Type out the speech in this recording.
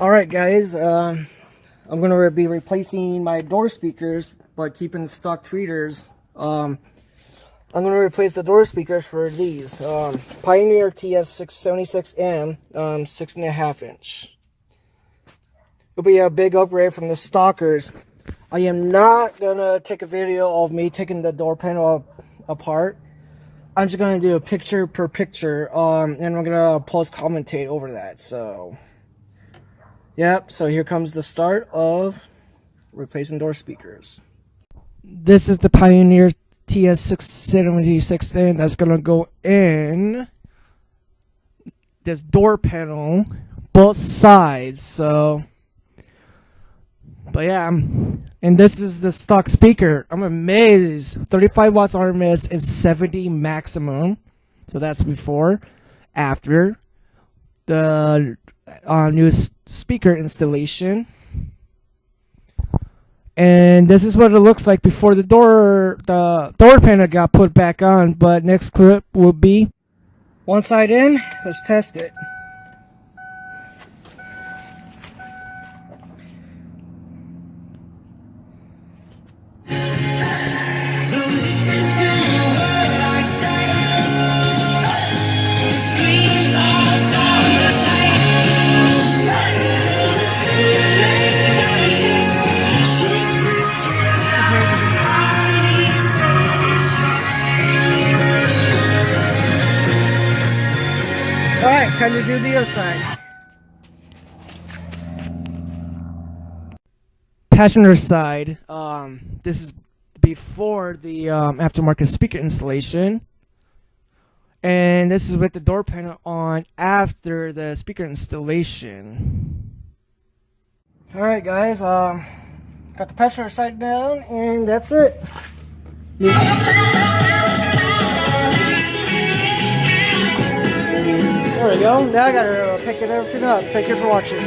Alright guys, I'm going to be replacing my door speakers, but keeping the stock tweeters. I'm going to replace the door speakers for these. Pioneer TS-676M, 6.5 inch. It'll be a big upgrade from the stockers. I am not going to take a video of me taking the door panel apart. I'm just going to do a picture per picture, and I'm going to post commentate over that, so... Yep, so here comes the start of replacing door speakers. This is the Pioneer TS-676M that's going to go in this door panel, both sides, so... But yeah, and this is the stock speaker. I'm amazed. 35 watts RMS is 70 maximum. So that's before, after the new speaker installation. And this is what it looks like before the door panel got put back on. But next clip will be one side in. Let's test it. Alright, time to do the other side. Passenger side. This is before the aftermarket speaker installation. And this is with the door panel on after the speaker installation. Alright guys, got the passenger side down and that's it. There we go. Now I gotta pick everything up. Thank you for watching.